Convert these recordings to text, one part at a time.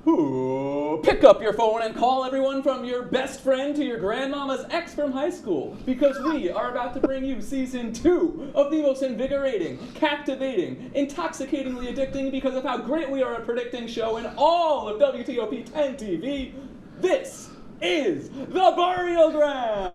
Ooh, pick up your phone and call everyone from your best friend to your grandmama's ex from high school, because we are about to bring you season 2 of the most invigorating, captivating, intoxicatingly addicting, because of how great we are at predicting show in all of WTOP 10 TV. This is The Burial Ground!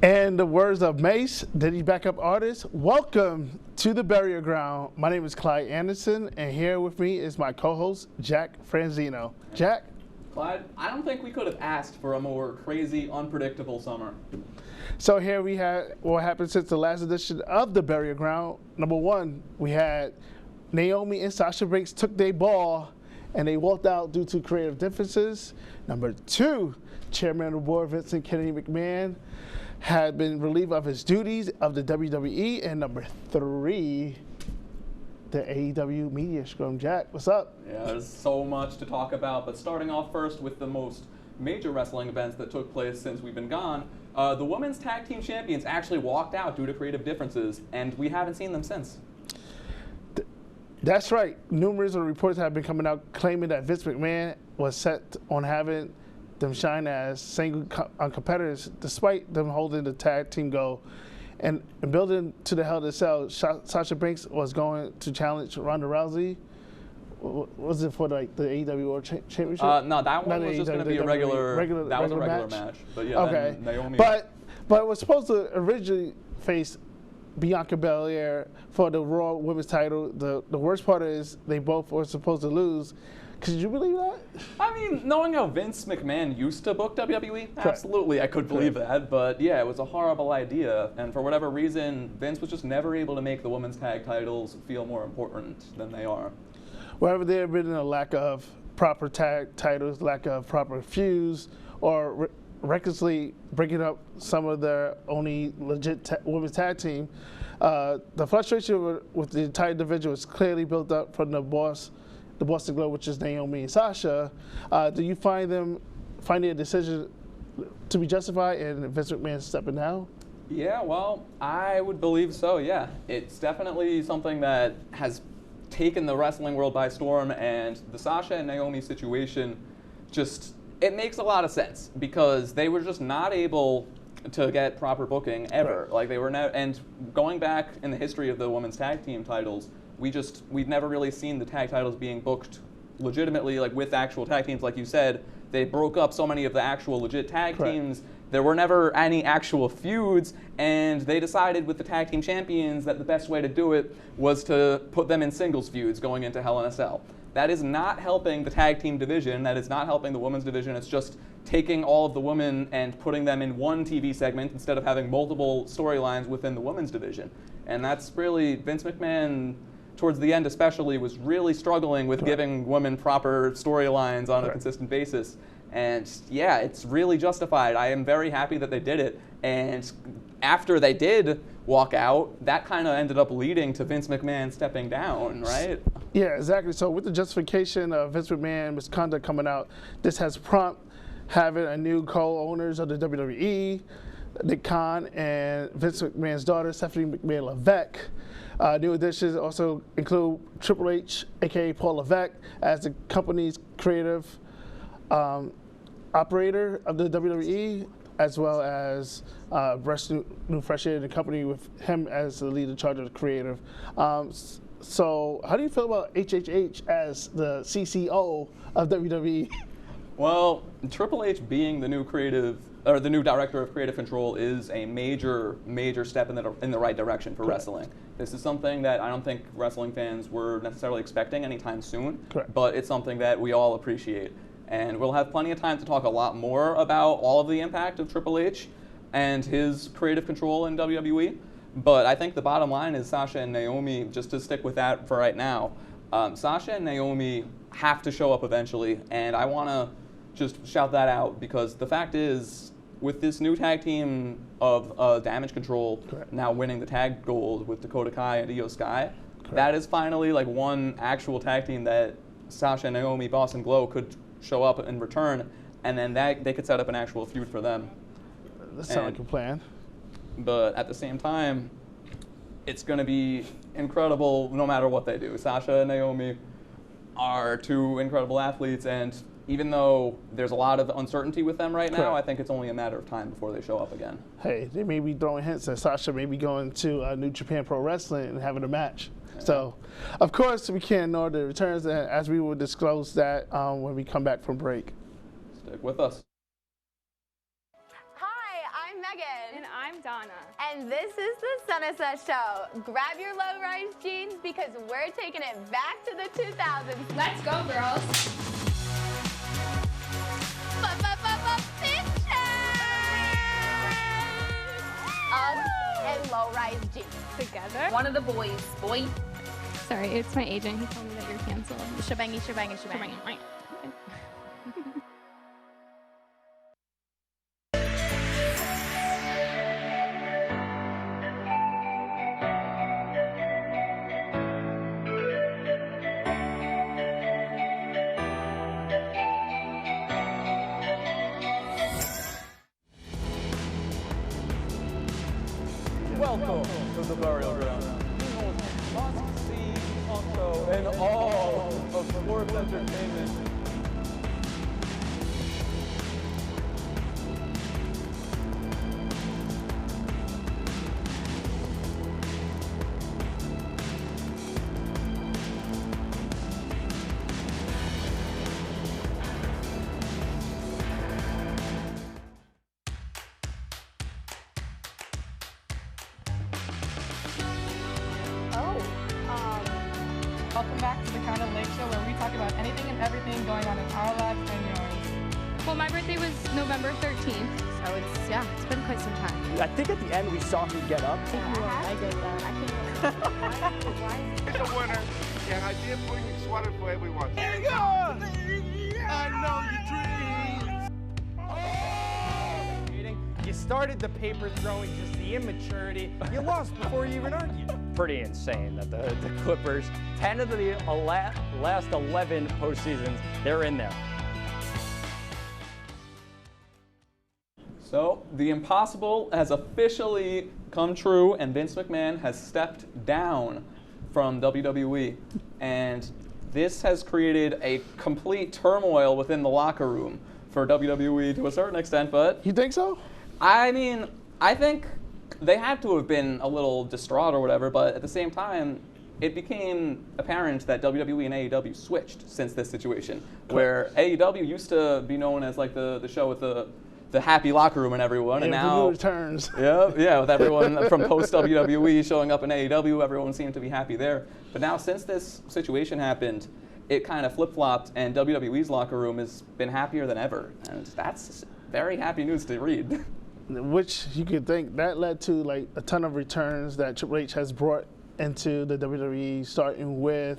In the words of Mace, Diddy backup artist, welcome to the Burial Ground. My name is Clyde Anderson, and here with me is my co-host, Jack Franzino. Jack? Clyde, I don't think we could have asked for a more crazy, unpredictable summer. So here we have what happened since the last edition of the Burial Ground. Number one, we had Naomi and Sasha Banks took their ball, and they walked out due to creative differences. Number two, Chairman of the Board, Vincent Kennedy McMahon, had been relieved of his duties of the WWE. And number three, the AEW media scrum. Jack, what's up? Yeah, there's so much to talk about, but starting off first with the most major wrestling events that took place since we've been gone, the women's tag team champions actually walked out due to creative differences, and we haven't seen them since. That's right. Numerous reports have been coming out claiming that Vince McMahon was set on having them shine as single competitors, despite them holding the tag team goal. And building to the Hell in a Cell, Sasha Banks was going to challenge Ronda Rousey. Was it for like the AEW World Championship? No, that one was just going to be a regular match. But yeah, okay. Then Naomi. But it was supposed to originally face Bianca Belair for the Raw Women's title. The worst part is they both were supposed to lose. Could you believe that? I mean, knowing how Vince McMahon used to book WWE, absolutely, I could believe that. But yeah, it was a horrible idea. And for whatever reason, Vince was just never able to make the women's tag titles feel more important than they are. Wherever there had been a lack of proper tag titles, lack of proper feuds, or recklessly breaking up some of their only legit women's tag team, the frustration with the entire division was clearly built up from the Boston Globe, which is Naomi and Sasha. Do you find their decision to be justified and Vince McMahon stepping down? Yeah, well, I would believe so, yeah. It's definitely something that has taken the wrestling world by storm, and the Sasha and Naomi situation it makes a lot of sense, because they were just not able to get proper booking ever. Right. Like they were and going back in the history of the women's tag team titles, we've never really seen the tag titles being booked legitimately, like with actual tag teams. Like you said, they broke up so many of the actual legit tag teams. There were never any actual feuds, and they decided with the tag team champions that the best way to do it was to put them in singles feuds going into Hell in a Cell. That is not helping the tag team division. That is not helping the women's division. It's just taking all of the women and putting them in one TV segment instead of having multiple storylines within the women's division. And that's really Vince McMahon, towards the end especially, was really struggling with giving women proper storylines on a consistent basis. And yeah, it's really justified. I am very happy that they did it. And after they did walk out, that kind of ended up leading to Vince McMahon stepping down, right? Yeah, exactly. So with the justification of Vince McMahon misconduct coming out, this has prompted having a new co-owners of the WWE, Nick Khan and Vince McMahon's daughter, Stephanie McMahon Levesque. New additions also include Triple H, aka Paul Levesque, as the company's creative operator of the WWE, as well as new fresh air in the company with him as the lead in charge of the creative. So how do you feel about HHH as the CCO of WWE? Well, Triple H being the new creative or the new director of creative control is a major step in the right direction for wrestling. This is something that I don't think wrestling fans were necessarily expecting anytime soon, but it's something that we all appreciate. And we'll have plenty of time to talk a lot more about all of the impact of Triple H and his creative control in WWE. But I think the bottom line is Sasha and Naomi, just to stick with that for right now, Sasha and Naomi have to show up eventually, and I want to just shout that out because the fact is, with this new tag team of Damage Control now winning the tag gold with Dakota Kai and Io Sky, that is finally like one actual tag team that Sasha and Naomi, Boss and Glow could show up in return, and then they could set up an actual feud for them. That sounds like a plan. But at the same time, it's going to be incredible no matter what they do. Sasha and Naomi are two incredible athletes, and even though there's a lot of uncertainty with them right now, I think it's only a matter of time before they show up again. Hey, they may be throwing hints that Sasha may be going to New Japan Pro Wrestling and having a match. So, of course, we can't ignore the returns, and as we will disclose that when we come back from break. Stick with us. Hi, I'm Megan. And I'm Donna. And this is the Sunset Show. Grab your low-rise jeans because we're taking it back to the 2000s. Let's go, girls. Uggs and low-rise jeans. Together. One of the boys, boy. Sorry, it's my agent. He told me that you're canceled. Shebangy, shebangy, shebangy. Right. Welcome to the burial ground. The most must-see talk show in all of sports entertainment. Welcome back to the Crown and Lake Show, where we talk about anything and everything going on in our lives and yours. Well, my birthday was November 13th, so it's been quite some time. I think at the end we saw him get up. I did that. I can't. He's a winner, and I did bring a sweater for everyone. Here you go! I know your dreams. You started the paper throwing, just the immaturity. You lost before you even argued. Pretty insane that the Clippers, 10 of the last 11 postseasons, they're in there. So the impossible has officially come true, and Vince McMahon has stepped down from WWE. And this has created a complete turmoil within the locker room for WWE to a certain extent, but You think so? I mean, I think they had to have been a little distraught or whatever, but at the same time, it became apparent that WWE and AEW switched since this situation, where AEW used to be known as like the show with the happy locker room and everyone, and now returns. yeah, with everyone from post WWE showing up in AEW, everyone seemed to be happy there. But now, since this situation happened, it kind of flip-flopped, and WWE's locker room has been happier than ever, and that's very happy news to read. Which you could think that led to like a ton of returns that Triple H has brought into the WWE, starting with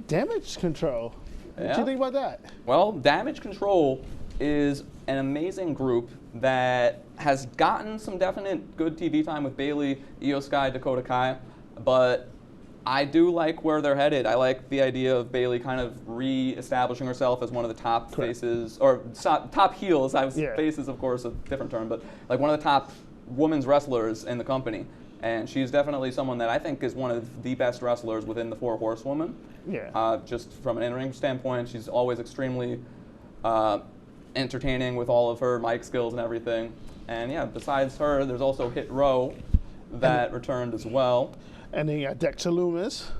Damage Control. What do you think about that? Well, Damage Control is an amazing group that has gotten some definite good TV time with Bayley, Io Sky, Dakota Kai, but I do like where they're headed. I like the idea of Bayley kind of re-establishing herself as one of the top faces, or top heels. Faces, of course, a different term, but like one of the top women's wrestlers in the company. And she's definitely someone that I think is one of the best wrestlers within the Four Horsewomen. Yeah. Just from an in-ring standpoint, she's always extremely entertaining with all of her mic skills and everything. And yeah, besides her, there's also Hit Row that returned as well. And then you got Dexter Loomis.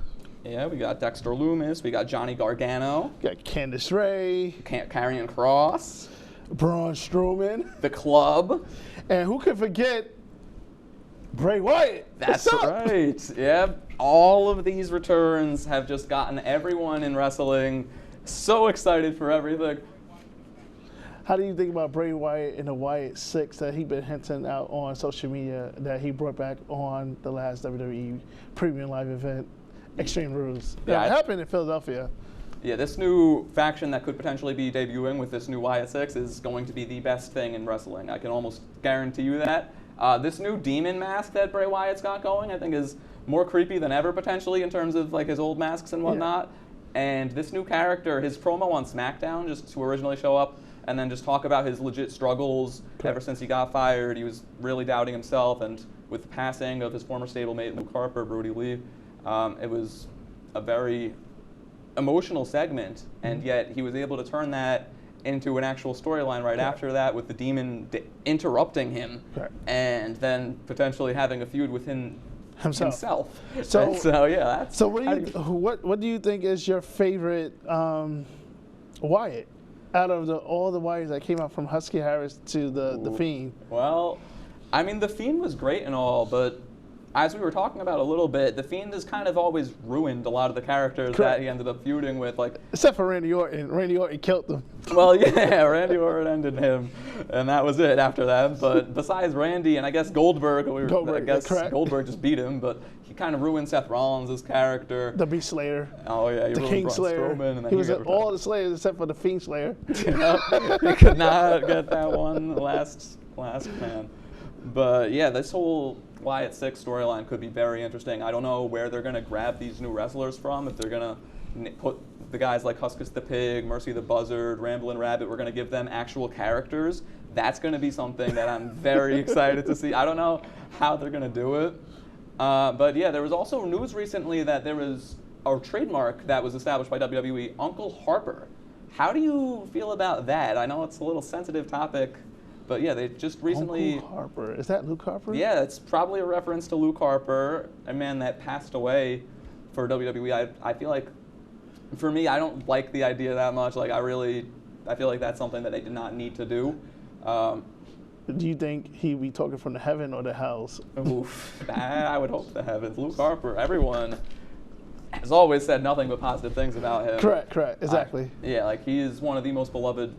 Yeah, we got Dexter Loomis. We got Johnny Gargano. You got Candice Ray. Karrion Kross. Braun Strowman, The Club. and who can forget Bray Wyatt? That's What's up? right. Yep. All of these returns have just gotten everyone in wrestling so excited for everything. How do you think about Bray Wyatt and the Wyatt Six that he's been hinting out on social media that he brought back on the last WWE Premium Live event, Extreme Rules? Yeah, That happened in Philadelphia. Yeah, this new faction that could potentially be debuting with this new Wyatt Six is going to be the best thing in wrestling. I can almost guarantee you that. This new demon mask that Bray Wyatt's got going, I think, is more creepy than ever potentially in terms of like his old masks and whatnot. And this new character, his promo on SmackDown, just to originally show up and then just talk about his legit struggles ever since he got fired. He was really doubting himself, and with the passing of his former stablemate Luke Harper, Brody Lee, it was a very emotional segment, and yet he was able to turn that into an actual storyline right after that, with the demon interrupting him, and then potentially having a feud within himself. So yeah, that's So what do you think is your favorite Wyatt out of all the Wyatts that came out from Husky Harris to the Fiend? Well, I mean, the Fiend was great and all, but as we were talking about a little bit, the Fiend has kind of always ruined a lot of the characters that he ended up feuding with, like except for Randy Orton. Randy Orton killed them. Well, yeah, Randy Orton ended him, and that was it after that. But besides Randy, and I guess Goldberg, Goldberg just beat him, but he kind of ruined Seth Rollins' character. The Beast Slayer. Oh yeah, the King Slayer. Strowman, and then he was all the Slayers except for the Fiend Slayer. He could not get that one last man. But yeah, this whole Wyatt Six storyline could be very interesting. I don't know where they're going to grab these new wrestlers from. If they're going to put the guys like Huskus the Pig, Mercy the Buzzard, Ramblin' Rabbit, we're going to give them actual characters. That's going to be something that I'm very excited to see. I don't know how they're going to do it. But yeah, there was also news recently that there was a trademark that was established by WWE, Uncle Harper. How do you feel about that? I know it's a little sensitive topic. But yeah, they just recently... Uncle Harper. Is that Luke Harper? Yeah, it's probably a reference to Luke Harper, a man that passed away for WWE. I feel like, for me, I don't like the idea that much. Like, I feel like that's something that they did not need to do. Do you think he'd be talking from the heaven or the hells? Oof. I would hope the heavens. Luke Harper, everyone has always said nothing but positive things about him. Correct, exactly. Yeah, like, he is one of the most beloved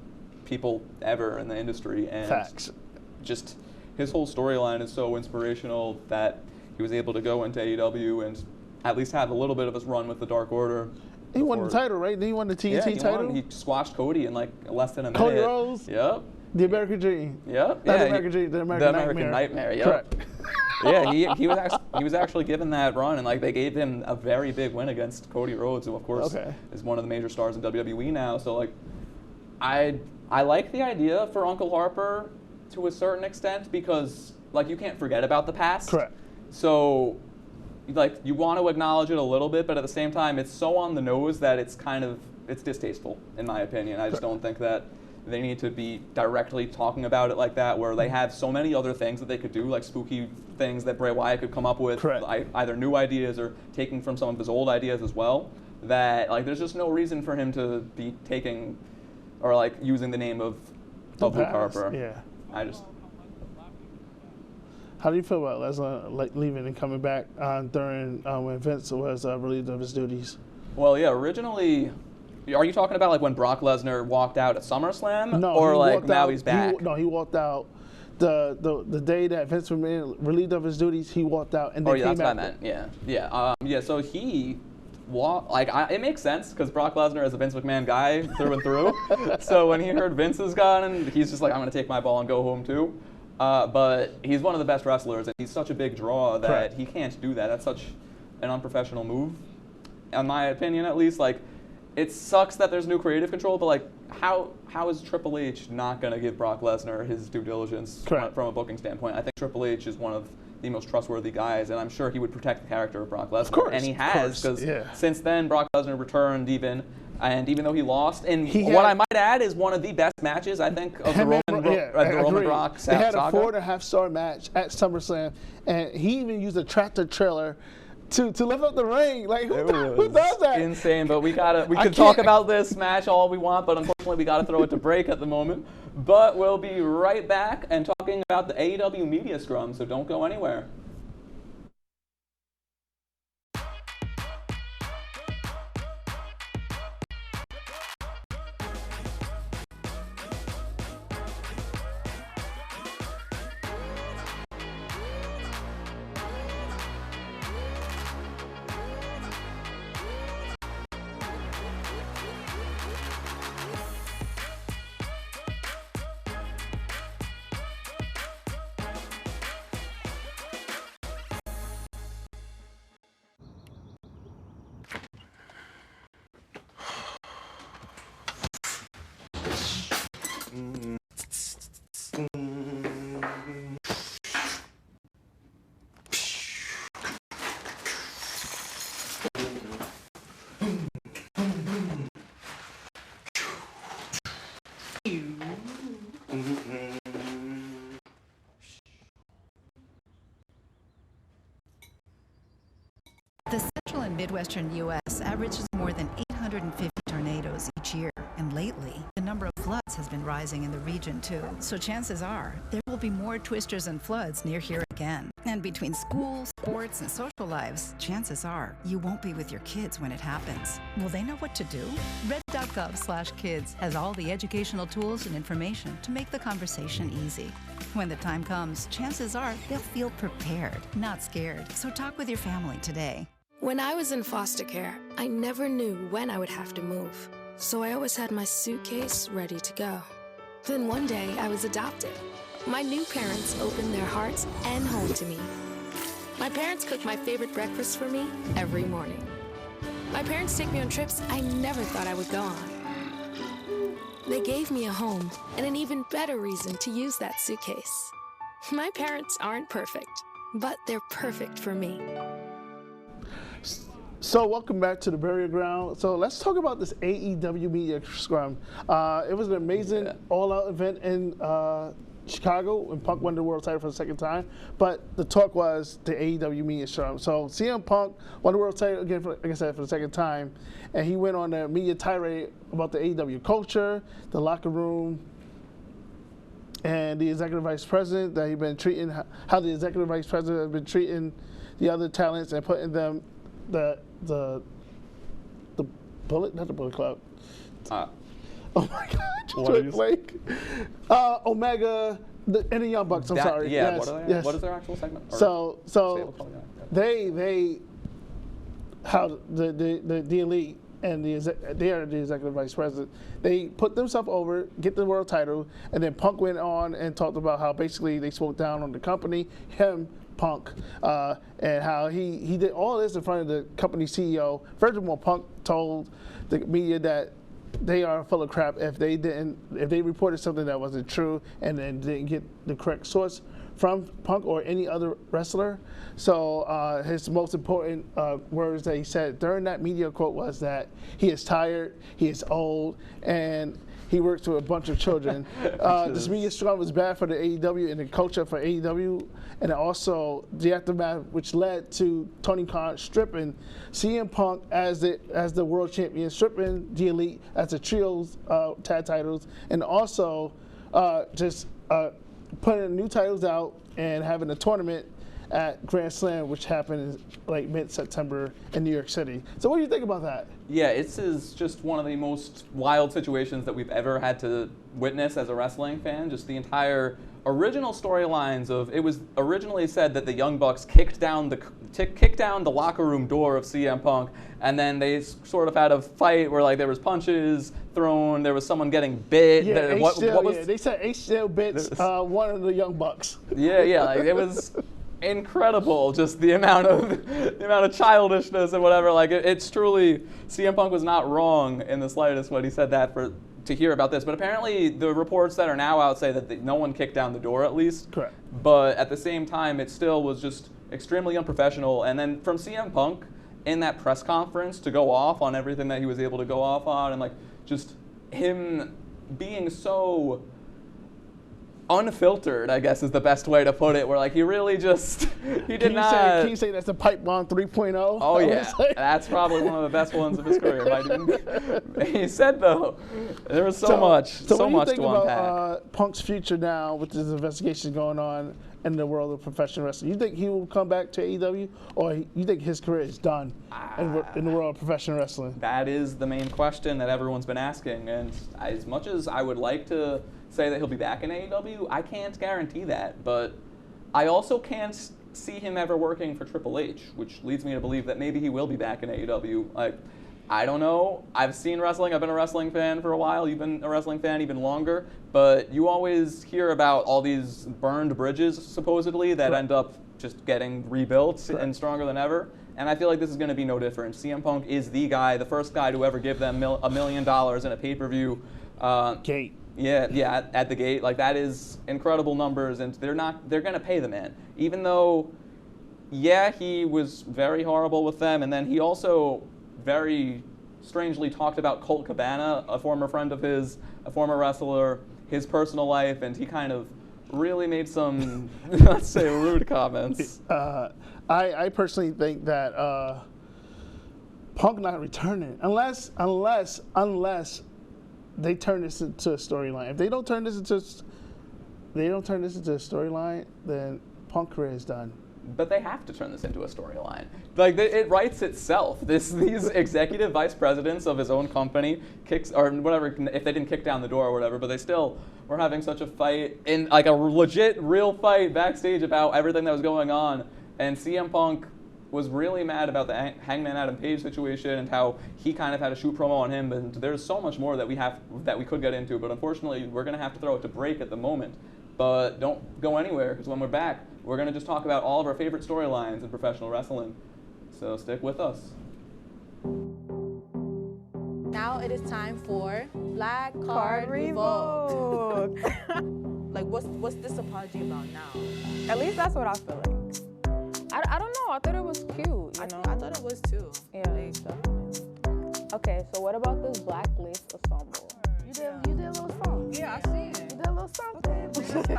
people ever in the industry, and facts. Just his whole storyline is so inspirational that he was able to go into AEW and at least have a little bit of his run with the Dark Order. He won the title, right? Did he win the TNT title? He squashed Cody in like less than a minute. Cody Rhodes? Yep. The American Dream. Yep. Not the American Dream, the American Nightmare. Yep. Correct. Yeah, he was actually given that run, and like they gave him a very big win against Cody Rhodes, who of course is one of the major stars in WWE now. So like, I like the idea for Uncle Harper to a certain extent, because like you can't forget about the past. Correct. So like you want to acknowledge it a little bit, but at the same time it's so on the nose that it's distasteful in my opinion. I just don't think that they need to be directly talking about it like that, where they have so many other things that they could do, like spooky things that Bray Wyatt could come up with, either new ideas or taking from some of his old ideas as well, that like there's just no reason for him to be taking or like using the name of Luke Harper. Yeah. How do you feel about Lesnar leaving and coming back during when Vince was relieved of his duties? Well, yeah, originally, are you talking about like when Brock Lesnar walked out at SummerSlam? No, or like now he's back? He walked out the day that Vince was relieved of his duties. He walked out and then came that's back. what I meant. Yeah. So he it makes sense because Brock Lesnar is a Vince McMahon guy through and through. So when he heard Vince is gone, and he's just like, I'm going to take my ball and go home too. But he's one of the best wrestlers, and he's such a big draw that he can't do that. That's such an unprofessional move, in my opinion, at least. Like, it sucks that there's new creative control, but like, how is Triple H not going to give Brock Lesnar his due diligence from a booking standpoint? I think Triple H is one of the most trustworthy guys, and I'm sure he would protect the character of Brock Lesnar. Of course, and he has, because since then Brock Lesnar returned even though he lost, and what I might add is one of the best matches I think of the Roman Brock saga. They had a 4.5-star match at SummerSlam, and he even used a tractor trailer to lift up the ring. Like who does that? Insane. But we could talk about this match all we want, but unfortunately we gotta throw it to break at the moment. But we'll be right back and talking about the AEW media scrum, so don't go anywhere. The central and midwestern U.S. averages more than 850 tornadoes each year, and lately, the number of floods has been rising in the region too. So chances are, there will be more twisters and floods near here again. And between school, sports, and social lives, chances are, you won't be with your kids when it happens. Will they know what to do? Red.gov/kids has all the educational tools and information to make the conversation easy. When the time comes, chances are they'll feel prepared, not scared. So talk with your family today. When I was in foster care, I never knew when I would have to move, so I always had my suitcase ready to go. Then one day, I was adopted. My new parents opened their hearts and home to me. My parents cook my favorite breakfast for me every morning. My parents take me on trips I never thought I would go on. They gave me a home and an even better reason to use that suitcase. My parents aren't perfect, but they're perfect for me. So welcome back to the Burial Ground. So let's talk about this AEW Media Scrum. It was an amazing all-out event in Chicago when Punk won the world title for the second time. But the talk was the AEW Media Scrum. So CM Punk won the world title again, like I said, for the second time. And he went on the media tirade about the AEW culture, the locker room, and the executive vice president that he'd been treating, how the executive vice president has been treating the other talents and putting them the bullet, not the Bullet Club. Oh my God, just went blank. Omega and the Young Bucks. I'm sorry. Yeah. Yes, What is their actual segment? So they how the elite and they are the executive vice president. They put themselves over, get the world title, and then Punk went on and talked about how basically they spoke down on the company, Punk, and how he did all this in front of the company CEO. Furthermore, Punk told the media that they are full of crap if they reported something that wasn't true and then didn't get the correct source from Punk or any other wrestler. So his most important words that he said during that media quote was that he is tired, he is old, and he works with a bunch of children. This media scrum was bad for the AEW and the culture for AEW, and also the aftermath, which led to Tony Khan stripping CM Punk as the world champion, stripping the Elite as the trios tag titles, and also just putting new titles out and having a tournament at Grand Slam, which happened like mid-September in New York City. So what do you think about that? Yeah, this is just one of the most wild situations that we've ever had to witness as a wrestling fan. Just the entire original storylines of, it was originally said that the Young Bucks kicked down the locker room door of CM Punk, and then they sort of had a fight where like there was punches thrown, there was someone getting bit. Yeah, they said HCL bits one of the Young Bucks. Yeah, like it was incredible, just the amount of childishness and whatever. Like it's truly, CM Punk was not wrong in the slightest when he said that to hear about this. But apparently the reports that are now out say that no one kicked down the door, at least. Correct. But at the same time, it still was just extremely unprofessional. And then from CM Punk in that press conference to go off on everything that he was able to go off on, and like just him being so unfiltered, I guess is the best way to put it, where like he really just, he did not. Can you say that's the pipe bomb 3.0? Oh yeah, that's probably one of the best ones of his career. He said though, there was so much So to what do you think unpack. about Punk's future now with this investigation going on in the world of professional wrestling? You think he will come back to AEW, or you think his career is done in the world of professional wrestling? That is the main question that everyone's been asking, and as much as I would like to say that he'll be back in AEW, I can't guarantee that, but I also can't see him ever working for Triple H, which leads me to believe that maybe he will be back in AEW. Like, I don't know. I've seen wrestling. I've been a wrestling fan for a while. You've been a wrestling fan even longer. But you always hear about all these burned bridges, supposedly, that end up just getting rebuilt and stronger than ever. And I feel like this is going to be no different. CM Punk is the guy, the first guy to ever give them $1 million in a pay-per-view. Gate. Yeah, at the gate. Like, that is incredible numbers, and they're going to pay the man. Even though, yeah, he was very horrible with them, and then he also very strangely talked about Colt Cabana, a former friend of his, a former wrestler, his personal life, and he kind of really made some, let's say, rude comments. I personally think that Punk not returning, unless they turn this into a storyline. If they don't turn this into a storyline, then Punk career is done. But they have to turn this into a storyline. Like, it writes itself. These executive vice presidents of his own company or whatever, if they didn't kick down the door or whatever, but they still were having such a fight, in like a legit, real fight backstage about everything that was going on. And CM Punk was really mad about the Hangman Adam Page situation and how he kind of had a shoot promo on him. And there's so much more that we could get into, but unfortunately, we're going to have to throw it to break at the moment. But don't go anywhere, because when we're back, we're going to just talk about all of our favorite storylines in professional wrestling. So stick with us. Now it is time for Black Card Revoke. Like, what's this apology about now? At least that's what I feel like. I don't know. I thought it was cute. You know? I thought it was too. Yeah. Okay, so what about this black lace ensemble? You did a little song. Yeah, I see it. You did a little something. Yes. I'm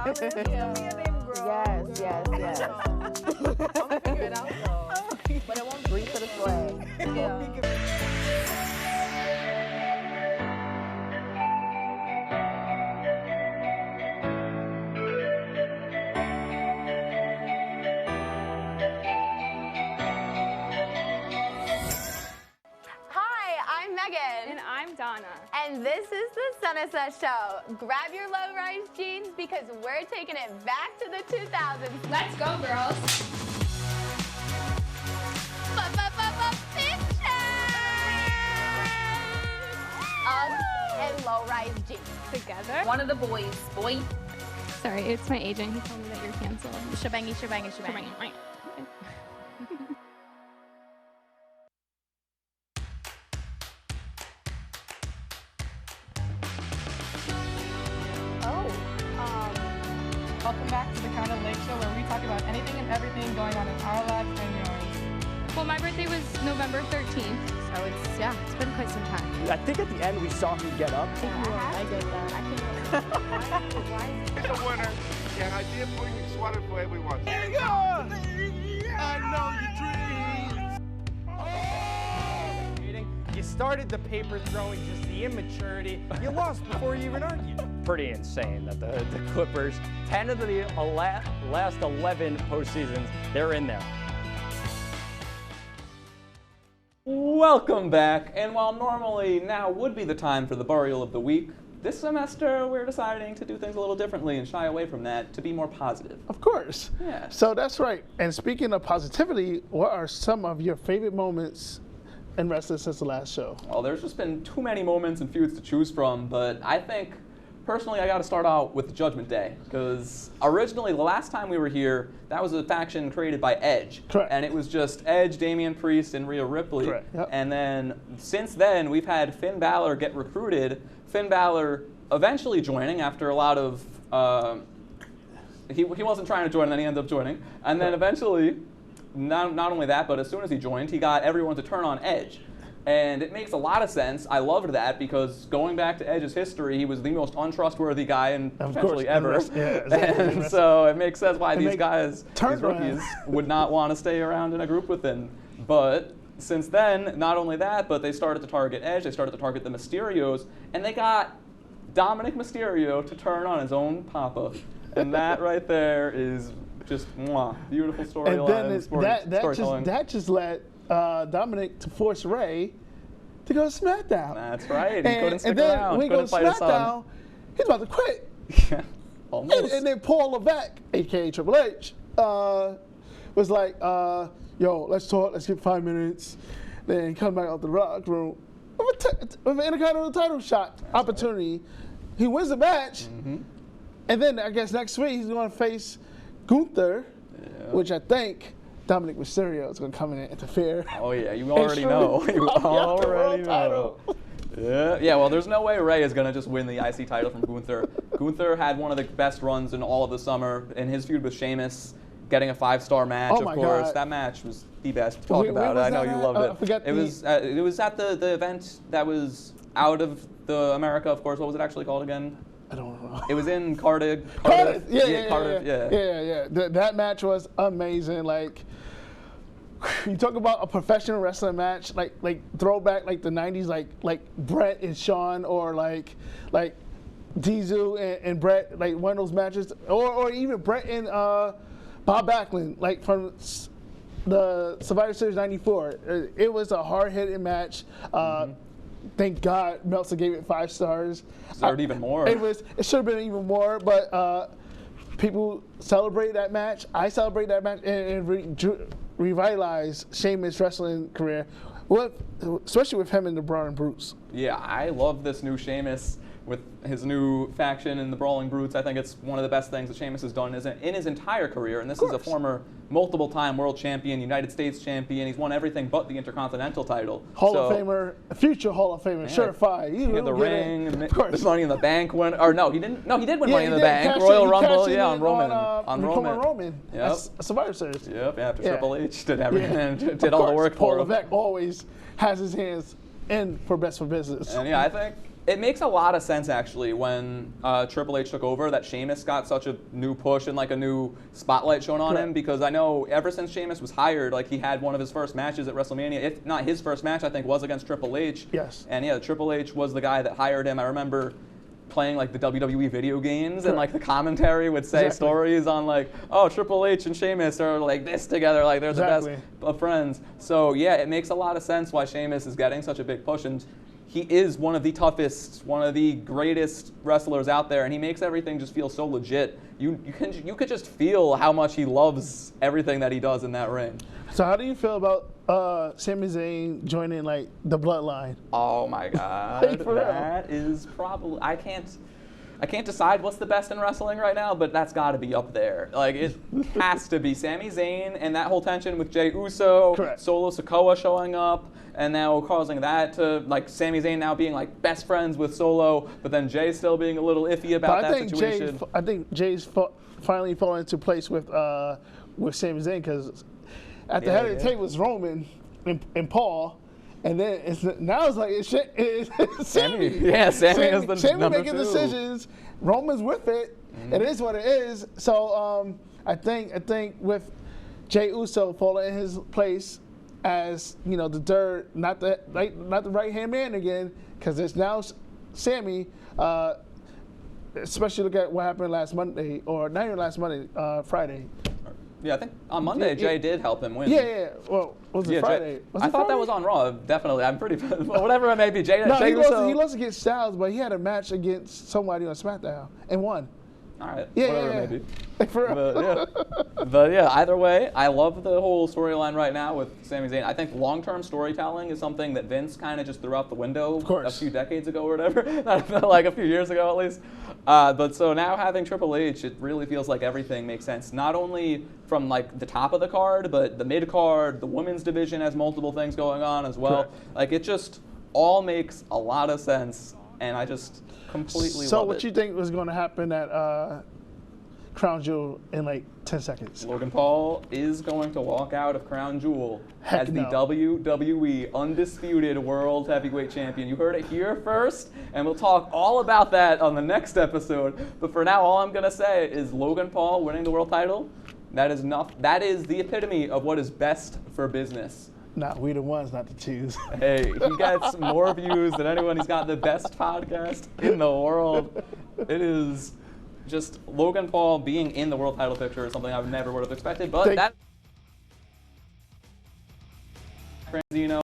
gonna figure it out though. But it won't breathe to the flag. Yeah. And I'm Donna. And this is the Sunset Show. Grab your low-rise jeans because we're taking it back to the 2000s. Let's go, girls. Uggs and low-rise jeans. Together. One of the boys. Boy. Sorry, it's my agent. He told me that you're canceled. Shebangy. Welcome back to the Kind of Lake Show, where we talk about anything and everything going on in our lives and yours. Well, my birthday was November 13th, so it's been quite some time. I think at the end we saw him get up. I get that. I can't. He's a winner, and I did bring a sweater for everyone. There you go! I know your dreams. You started the paper throwing, just the immaturity. You lost before you even argued. Pretty insane that the Clippers, 10 of the last 11 postseasons, they're in there. Welcome back, and while normally now would be the time for the burial of the week, this semester we're deciding to do things a little differently and shy away from that to be more positive. Of course. Yeah. So that's right. And speaking of positivity, what are some of your favorite moments in wrestling since the last show? Well, there's just been too many moments and feuds to choose from, but I think personally, I got to start out with the Judgment Day, because originally, the last time we were here, that was a faction created by Edge. Correct. And it was just Edge, Damian Priest, and Rhea Ripley. Correct. Yep. And then, since then, we've had Finn Balor get recruited. Finn Balor eventually joining after a lot of... He wasn't trying to join, and then he ended up joining. And then eventually, not only that, but as soon as he joined, he got everyone to turn on Edge. And it makes a lot of sense. I loved that because going back to Edge's history, he was the most untrustworthy guy in potentially ever. And so it makes sense why these guys, these rookies, would not want to stay around in a group with him. But since then, not only that, but they started to target Edge, they started to target the Mysterios, and they got Dominic Mysterio to turn on his own papa. And that right there is just beautiful storyline, storytelling. That just led Dominic to force Ray to go to SmackDown. That's right. He couldn't stick and then around. when he goes to SmackDown, he's about to quit. Yeah, almost. And then Paul Levesque, a.k.a. Triple H, was like, yo, let's talk. Let's get 5 minutes. Then come back out the locker room with an Intercontinental title shot opportunity. He wins the match. And then I guess next week he's going to face Gunther, which I think Dominic Mysterio is going to come in and interfere. Oh yeah, you already know. You already know. Yeah, well, there's no way Ray is going to just win the IC title from Gunther. Gunther had one of the best runs in all of the summer in his feud with Sheamus, getting a 5-star match, of course. God. That match was the best. Talk about it. I know you loved it. I forget it was at the event that was out of the America, of course. What was it actually called again? I don't know. It was in Cardiff. Yeah. That match was amazing. Like, you talk about a professional wrestling match, like throwback, like the '90s, like Brett and Shawn, or like Diesel and Brett, like one of those matches, or even Brett and Bob Backlund, like from the Survivor Series '94. It was a hard-hitting match. Thank God Meltzer gave it 5 stars. Deserved even more. It should have been even more, but people celebrate that match. I celebrate that match and revitalize Sheamus' wrestling career, especially with him and the Brawling Brutes. Yeah, I love this new Sheamus with his new faction and the Brawling Brutes. I think it's one of the best things that Sheamus has done in his entire career. And this is a former multiple-time world champion, United States champion. He's won everything but the Intercontinental title. Hall of Famer, future Hall of Famer, surefire. He had the ring, the Money in the Bank win. Or no, he didn't. No, he did win Money in the Bank. Royal Rumble, on Roman. On Roman. Yep. A Survivor Series. Yep. After Triple H did everything, did all the work for him. Paul Levesque always has his hands in for best for business. And I think it makes a lot of sense, actually, when Triple H took over, that Sheamus got such a new push and like a new spotlight shown on him, because I know ever since Sheamus was hired, like he had one of his first matches at WrestleMania, if not his first match, I think, was against Triple H. Yes. And yeah, Triple H was the guy that hired him. I remember playing like the WWE video games, and like the commentary would say stories on like, oh, Triple H and Sheamus are like this together, like they're the best of friends. So yeah, it makes a lot of sense why Sheamus is getting such a big push, and he is one of the toughest, one of the greatest wrestlers out there, and he makes everything just feel so legit. You could just feel how much he loves everything that he does in that ring. So how do you feel about Sami Zayn joining like the Bloodline? Oh my God, that is probably I can't decide what's the best in wrestling right now, but that's got to be up there. Like it has to be Sami Zayn, and that whole tension with Jey Uso, Solo Sikoa showing up, and now causing that to like Sami Zayn now being like best friends with Solo, but then Jey still being a little iffy about that situation. I think Jay's finally falling into place with Sami Zayn, because at the head of the table was Roman and Paul. And then now it's like it's Sammy. Yeah, Sammy is the Sammy making decisions. Roman's with it. It is what it is. So I think with Jey Uso falling in his place as the third, not the right hand man again, because it's now Sammy. Especially look at what happened last Monday, or not even last Monday, Friday. Yeah, I think on Monday Jey did help him win. Yeah. Well, was it Friday? I thought that was on Raw. Definitely, I'm pretty. Whatever it may be, Jey. No, Jey he lost against Styles, but he had a match against somebody on SmackDown and won. All right. Yeah, whatever it may be. But yeah, either way, I love the whole storyline right now with Sami Zayn. I think long-term storytelling is something that Vince kind of just threw out the window a few decades ago or whatever, like a few years ago at least. But so now having Triple H, it really feels like everything makes sense. Not only from like the top of the card, but the mid card, the women's division has multiple things going on as well. Correct. Like it just all makes a lot of sense, and I just completely love it. So what you think was going to happen at crown jewel in like 10 seconds. Logan Paul is going to walk out of Crown Jewel Heck as the no. WWE Undisputed World Heavyweight Champion. You heard it here first, and we'll talk all about that on the next episode. But for now, all I'm going to say is Logan Paul winning the world title, that is the epitome of what is best for business. Nah, we the ones, not the twos. Hey, he gets more views than anyone. He's got the best podcast in the world. It is just Logan Paul being in the world title picture is something I never would have expected. But that Franzino